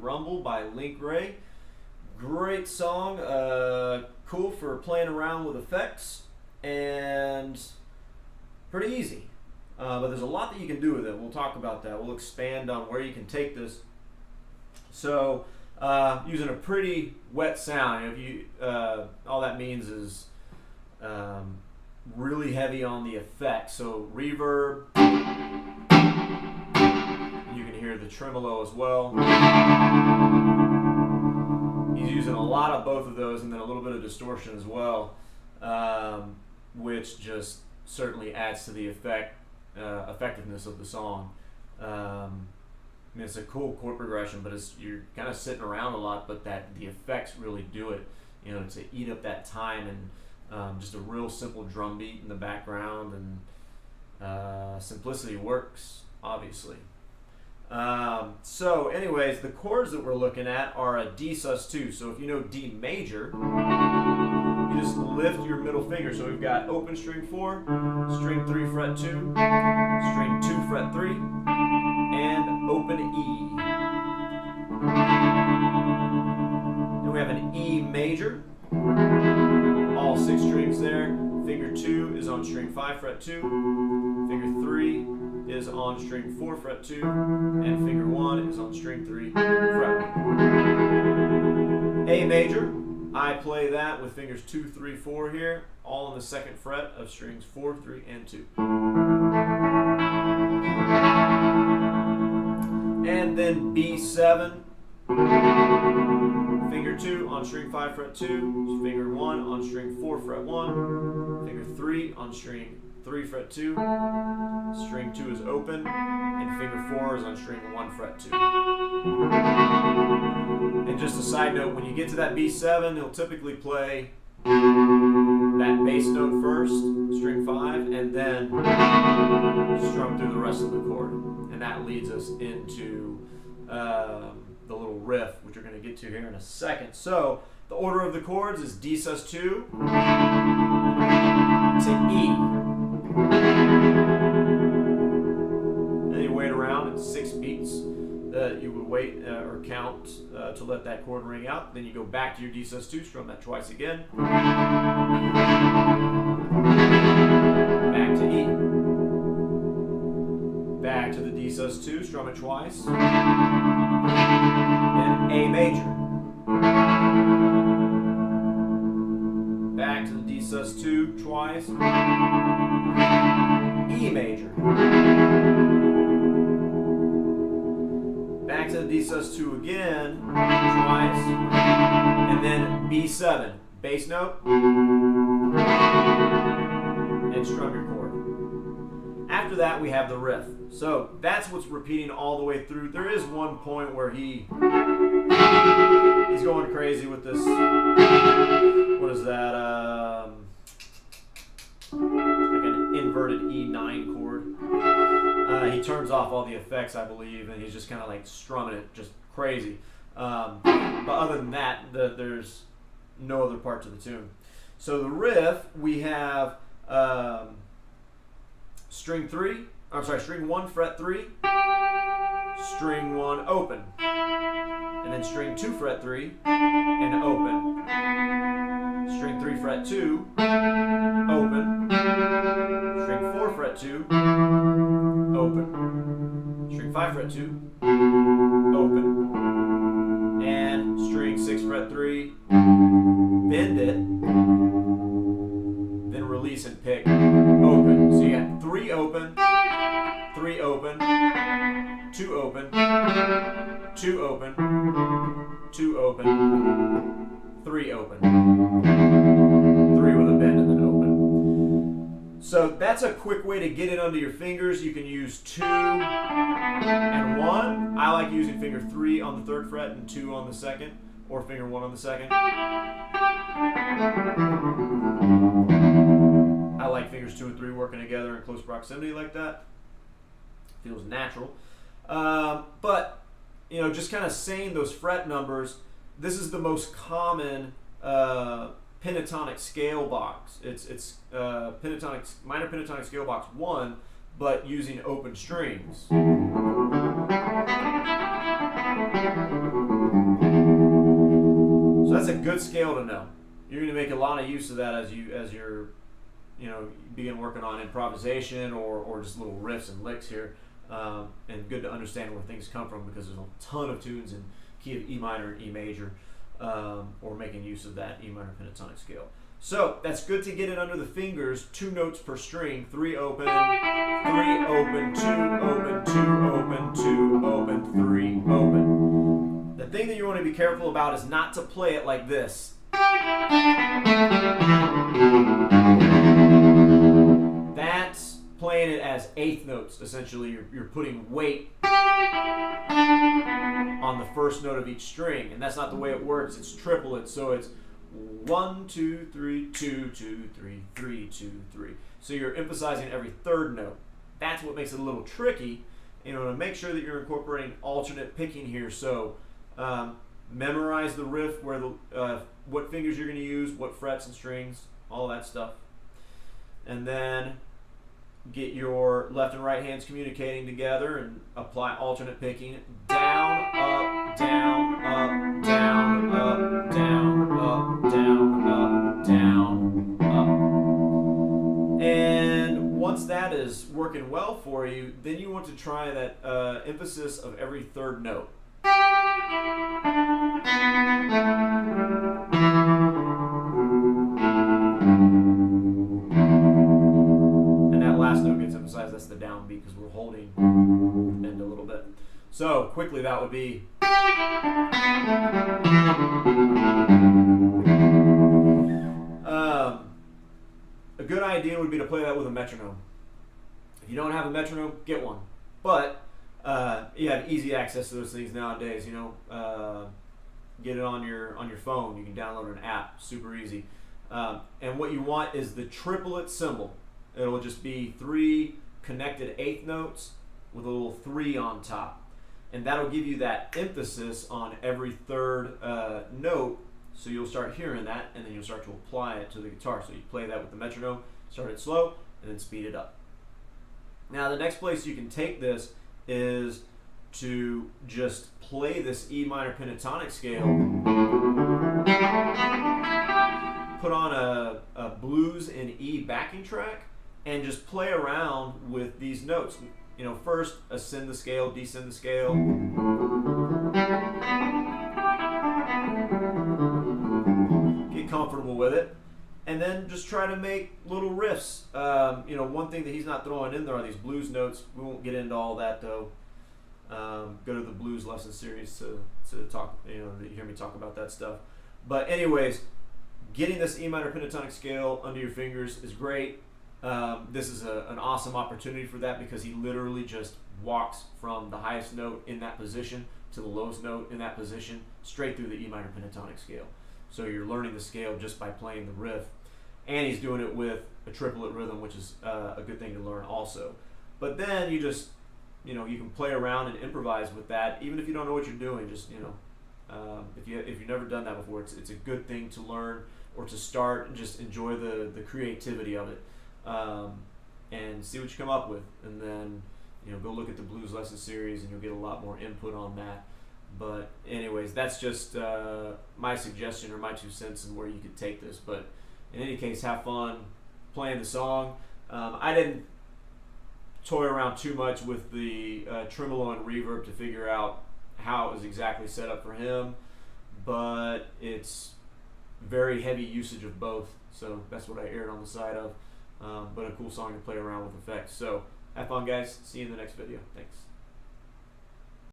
Rumble by Link Wray. Great song, cool for playing around with effects, and pretty easy. But there's a lot that you can do with it. We'll talk about that. We'll expand on where you can take this. So, using a pretty wet sound, if you, all that means is really heavy on the effect. So reverb, you can hear the tremolo as well. He's using a lot of both of those, and then a little bit of distortion as well, which just certainly adds to the effectiveness of the song. I mean, it's a cool chord progression, but you're kind of sitting around a lot, but the effects really do it, you know, to eat up that time, and just a real simple drum beat in the background, and simplicity works, obviously. So anyways, the chords that we're looking at are a D sus2. So if you know D major, you just lift your middle finger. So we've got open string 4, string 3 fret 2, string 2 fret 3, and open E. Then we have an E major, all 6 strings there. Finger 2 is on string 5 fret 2, finger 3 is on string 4 fret 2, and finger 1 is on string 3 fret 1. A major, I play that with fingers 2, 3, 4 here, all on the 2nd fret of strings 4, 3, and 2. And then B7, finger 2 on string 5 fret 2, finger 1 on string 4 fret 1, finger 3 on string 3 fret 2, string 2 is open, and finger 4 is on string 1 fret 2. And just a side note, when you get to that B7, he'll typically play that bass note first, string 5, and then strum through the rest of the chord. And that leads us into the little riff, which we're going to get to here in a second. So the order of the chords is D sus2 to E. Then you wait around, it's 6 beats that you would wait or count to let that chord ring out. Then you go back to your D sus2, strum that twice again. Back to E. Back to the D sus2, strum it twice. Then A major. Back to the D sus2 twice. E major. Back to the D sus2 again, twice. And then B7, bass note. And strum your chord. After that, we have the riff. So that's what's repeating all the way through. There is one point where he's going crazy with this. What is that? Like an inverted E9 chord. He turns off all the effects, I believe, and he's just kind of like strumming it just crazy. But other than that, there's no other part to the tune. So the riff, we have string 1 fret 3, string 1 open, and then string 2 fret 3 and open, string 3 fret 2 open, string 4 fret 2 open, string 5 fret 2 open, and string 6 fret 3, bend it, then release and pick open. So you got 3 open, 3 open, 2 open, 2 open, 2 open, 3 open, 3 with a bend and then open. So that's a quick way to get it under your fingers. You can use 2 and 1. I like using finger 3 on the 3rd fret and 2 on the 2nd, or finger 1 on the 2nd. I like fingers 2 and 3 working together in close proximity like that. Feels natural. But, you know, just kind of saying those fret numbers, this is the most common pentatonic scale box. It's minor pentatonic scale box 1, but using open strings. good scale to know. You're going to make a lot of use of that as you're begin working on improvisation or just little riffs and licks here. And good to understand where things come from, because there's a ton of tunes in key of E minor and E major, or making use of that E minor pentatonic scale. So that's good to get it under the fingers. 2 notes per string, 3 open, 3 open, 2 open, 2 open, 2 open, 3 open. The thing that you want to be careful about is not to play it like this. That's playing it as 8th notes, essentially. You're putting weight on the first note of each string, and that's not the way it works. It's triplets, so it's 1, 2, 3, 2, 2, 3, 3, 2, 3. So you're emphasizing every 3rd note. That's what makes it a little tricky. You know, to make sure that you're incorporating alternate picking here. So memorize the riff, where the what fingers you're going to use, what frets and strings, all that stuff, and then get your left and right hands communicating together and apply alternate picking. Down, up, down, up, down, up, down, up, down, up, down, up. And once that is working well for you, then you want to try that emphasis of every 3rd note. Last note gets emphasized. That's the downbeat, because we're holding the bend a little bit. So quickly, that would be a good idea would be to play that with a metronome. If you don't have a metronome, get one. But you have easy access to those things nowadays. You know, get it on your phone. You can download an app, super easy. And what you want is the triplet symbol. It'll just be 3 connected 8th notes with a little 3 on top. And that'll give you that emphasis on every 3rd note, so you'll start hearing that, and then you'll start to apply it to the guitar. So you play that with the metronome, start it slow, and then speed it up. Now the next place you can take this is to just play this E minor pentatonic scale, put on a blues in E backing track, and just play around with these notes. You know, first ascend the scale, descend the scale. Get comfortable with it. And then just try to make little riffs. You know, one thing that he's not throwing in there are these blues notes. We won't get into all that though. Go to the blues lesson series to talk, you know, to hear me talk about that stuff. But anyways, getting this E minor pentatonic scale under your fingers is great. This is an awesome opportunity for that, because he literally just walks from the highest note in that position to the lowest note in that position, straight through the E minor pentatonic scale. So you're learning the scale just by playing the riff, and he's doing it with a triplet rhythm, which is a good thing to learn also. But then you just, you know, you can play around and improvise with that, even if you don't know what you're doing. Just, you know, if you've never done that before, it's a good thing to learn or to start and just enjoy the creativity of it. And see what you come up with, and then, you know, go look at the blues lesson series and you'll get a lot more input on that. But anyways, that's just my suggestion or my 2 cents in where you could take this. But in any case, have fun playing the song. I didn't toy around too much with the tremolo and reverb to figure out how it was exactly set up for him, but it's very heavy usage of both, so that's what I aired on the side of. But a cool song to play around with effects. So have fun, guys. See you in the next video. Thanks.